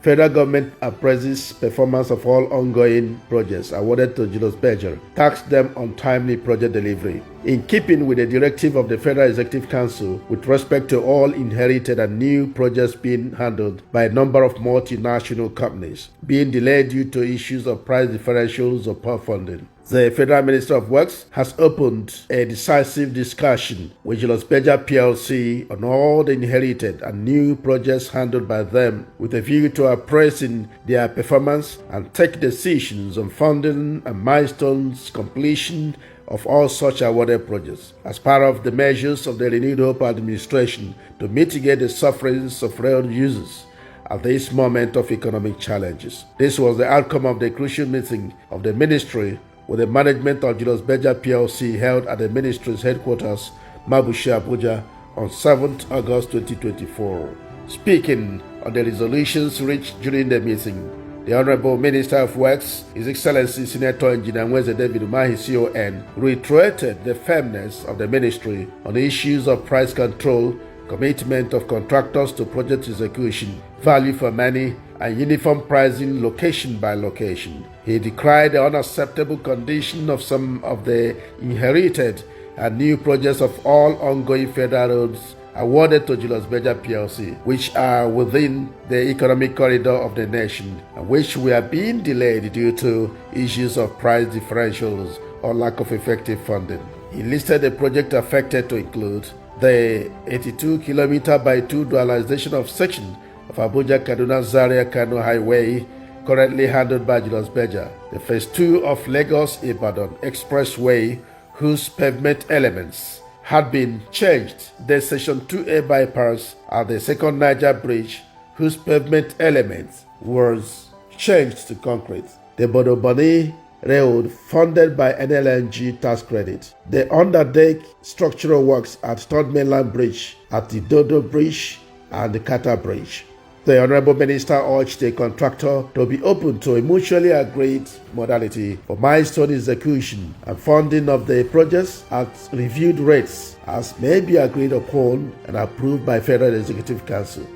Federal government appraises performance of all ongoing projects awarded to Julius Berger, taxed them on timely project delivery. In keeping with the directive of the Federal Executive Council with respect to all inherited and new projects being handled by a number of multinational companies being delayed due to issues of price differentials or poor funding, the Federal Minister of Works has opened a decisive discussion with Julius Berger PLC on all the inherited and new projects handled by them with a view to appraising their performance and take decisions on funding and milestones completion of all such awarded projects as part of the measures of the Renewed Hope administration to mitigate the sufferings of rail users at this moment of economic challenges. This was the outcome of the crucial meeting of the ministry with the management of Julius Berger PLC held at the ministry's headquarters, Abuja, on 7th August 2024. Speaking on the resolutions reached during the meeting, the Honorable Minister of Works, His Excellency Senator Engineer Mweze David Umahi CON, reiterated the firmness of the ministry on the issues of price control, commitment of contractors to project execution, value for money, and uniform pricing location by location. He decried the unacceptable condition of some of the inherited and new projects of all ongoing federal roads awarded to Julius Berger PLC, which are within the economic corridor of the nation and which were being delayed due to issues of price differentials or lack of effective funding. He listed the project affected to include the 82-kilometer by 2 dualization of section of Abuja-Kano Highway, currently handled by Julius Berger, the phase 2 of Lagos-Ibadan Expressway, whose pavement elements had been changed, the section 2A bypass at the second Niger Bridge, whose pavement elements was changed to concrete, the Bodobani Road funded by NLNG tax credit, the underdeck structural works at Third Mainland Bridge, at the Dodo Bridge and the Kata Bridge. The Honorable Minister urged the contractor to be open to a mutually agreed modality for milestone execution and funding of the projects at reviewed rates as may be agreed upon and approved by Federal Executive Council.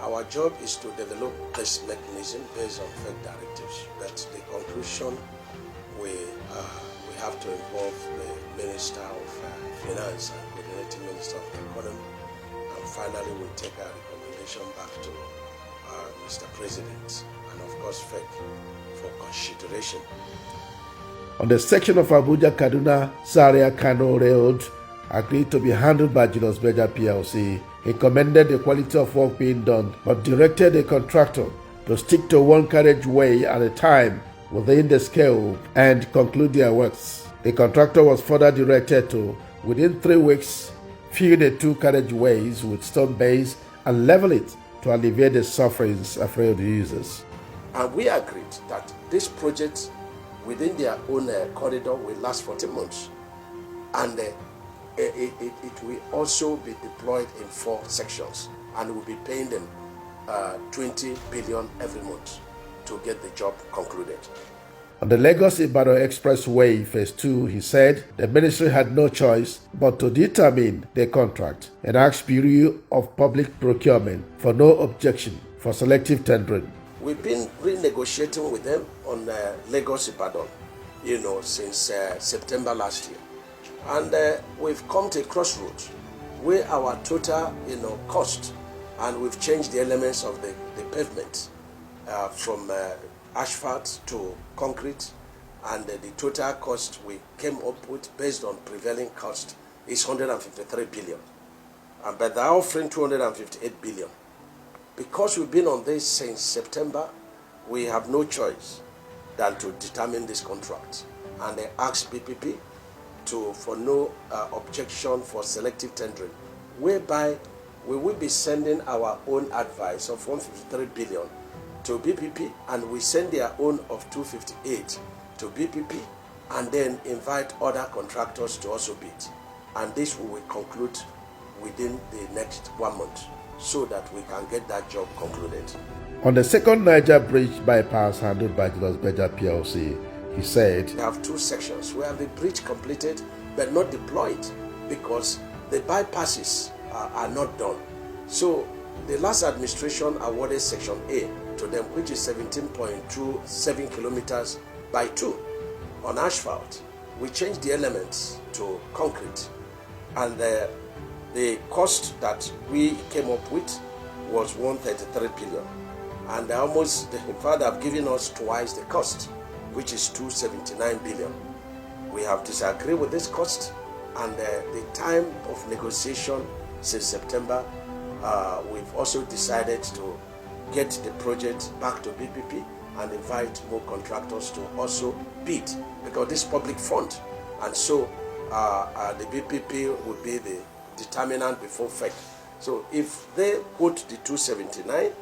Our job is to develop this mechanism based on Fed directives, but the conclusion we have to involve the Minister of Finance and Coordinating Minister of Economy, and finally we take our recommendation back to Mr. President and of course FEC for consideration. On the section of Abuja-Kano Road agreed to be handled by Julius Berger PLC, he commended the quality of work being done but directed the contractor to stick to one carriageway at a time within the scope and conclude their works. The contractor was further directed to, within 3 weeks, fill the 2 carriageways with stone base and level it to alleviate the sufferings of rail users. And we agreed that this project within their own corridor will last 40 months, and it will also be deployed in 4 sections, and we'll be paying them 20 billion every month to get the job concluded. On the Lagos-Ibadan Expressway Phase 2, he said the ministry had no choice but to determine the contract and asked Bureau of Public Procurement for no objection for selective tendering. We've been renegotiating with them on Lagos-Ibadan, since September last year. And we've come to a crossroads where our total, cost, and we've changed the elements of the pavement from asphalt to concrete, and the total cost we came up with based on prevailing cost is 153 billion. But they're offering 258 billion. Because we've been on this since September, we have no choice than to determine this contract. And they asked BPP for no objection for selective tendering, whereby we will be sending our own advice of 153 billion to BPP, and we send their own of 258 to BPP, and then invite other contractors to also bid. And this we will conclude within the next 1 month so that we can get that job concluded. On the second Niger Bridge bypass handled by Julius Berger PLC, he said, we have 2 sections. We have the bridge completed but not deployed because the bypasses are not done. So The last administration awarded Section A to them, which is 17.27 kilometers by 2 on asphalt. We changed the elements to concrete, and the cost that we came up with was 133 billion. And in fact, have given us twice the cost, which is 279 billion. We have disagreed with this cost, and the time of negotiation since September, we've also decided to get the project back to BPP and invite more contractors to also bid, because this public fund, and so the BPP would be the determinant before FEC. So if they quote the 279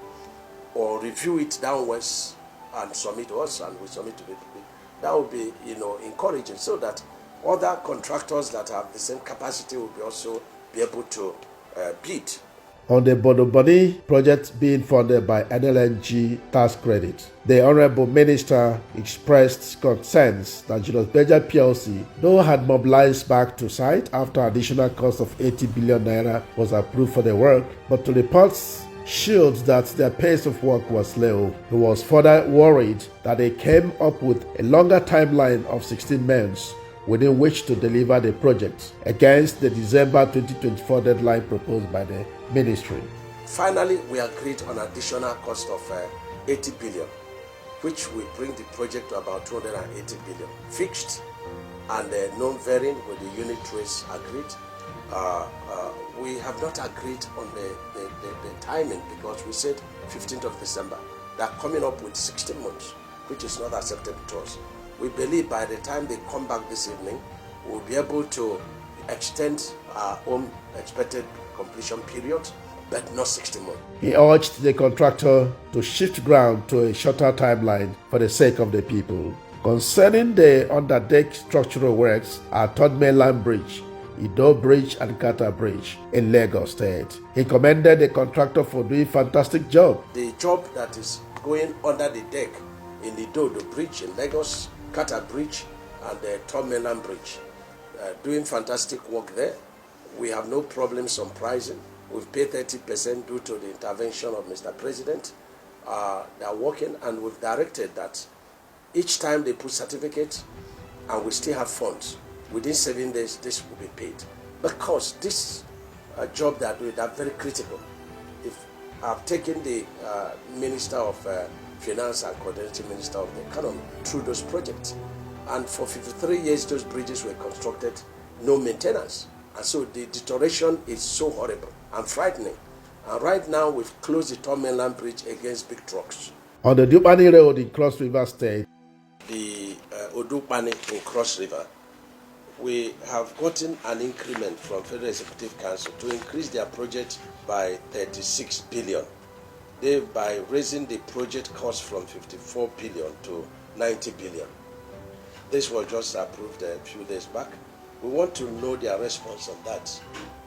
or review it downwards and submit to us and we submit to BPP, that would be encouraging, so that other contractors that have the same capacity will also be able to bid. On the Bodoboni project being funded by NLNG tax credit, the Honorable Minister expressed concerns that Julius Berger PLC, though had mobilized back to site after additional cost of 80 billion naira was approved for the work, but to reports showed that their pace of work was slow. He was further worried that they came up with a longer timeline of 16 months within which to deliver the project against the December 2024 deadline proposed by the ministry. Finally, we agreed on additional cost of 80 billion, which will bring the project to about 280 billion. Fixed and non-varying with the unit rates agreed. We have not agreed on the timing, because we said 15th of December. They are coming up with 16 months, which is not acceptable to us. We believe by the time they come back this evening, we'll be able to extend our own expected completion period, but not 60 months. He urged the contractor to shift ground to a shorter timeline for the sake of the people. Concerning the underdeck structural works at Third Mainland Bridge, Ido Bridge and Kata Bridge in Lagos State, he commended the contractor for doing a fantastic job. The job that is going under the deck in Ido Bridge in Lagos, Kata Bridge and the Third Mainland Bridge, doing fantastic work there. We have no problems on pricing. We've paid 30% due to the intervention of Mr. President. They are working, and we've directed that each time they put certificate and we still have funds, within 7 days this will be paid. Because this job they are doing, they are very critical. If I've taken the Minister of Finance and Coordinating Minister of the Economy through those projects, and for 53 years those bridges were constructed, no maintenance. And so the deterioration is so horrible and frightening. And right now we've closed the Third Mainland Bridge against big trucks. On the Dupani Road in Cross River State, the Odupani in Cross River, we have gotten an increment from Federal Executive Council to increase their project by 36 billion. Thereby raising the project cost from 54 billion to 90 billion. This was just approved a few days back. We want to know their response on that.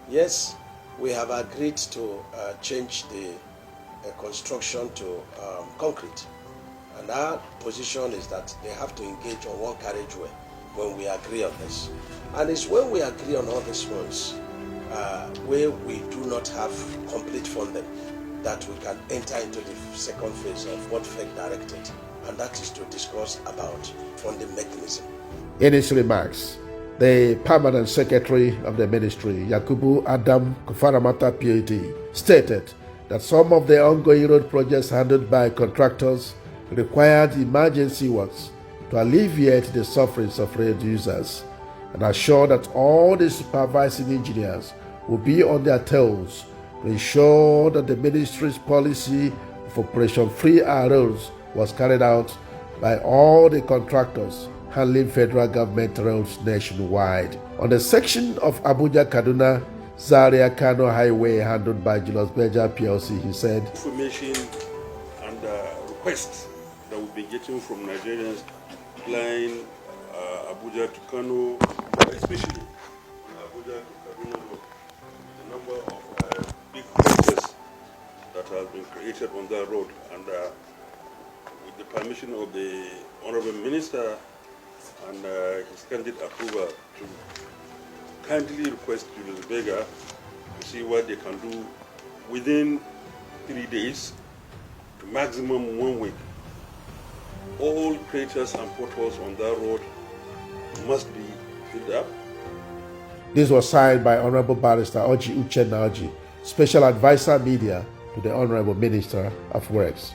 Yes, we have agreed to change the construction to concrete. And our position is that they have to engage on one carriageway when we agree on this. And it's when we agree on all these ones where we do not have complete funding that we can enter into the second phase of what FEC directed, and that is to discuss about funding mechanism. In his remarks, the Permanent Secretary of the Ministry, Yakubu Adam Kufaramata PhD, stated that some of the ongoing road projects handled by contractors required emergency works to alleviate the sufferings of road users, and assured that all the supervising engineers will be on their toes to ensure that the ministry's policy of operation-free roads was carried out by all the contractors handling federal government roads nationwide. On the section of Abuja-Kano Zaria-Kano Highway handled by Julius Berger PLC, he said, information and requests that we've been getting from Nigerians flying Abuja to Kano, especially Abuja to Kaduna Road, the number of big bridges that have been created on that road, and with the permission of the Honorable Minister and his candid approval, to kindly request Julius Berger to see what they can do within 3 days to maximum 1 week. All craters and potholes on that road must be filled up. This was signed by Honorable Barrister Oji Uchenna Oji, Special Advisor Media to the Honorable Minister of Works.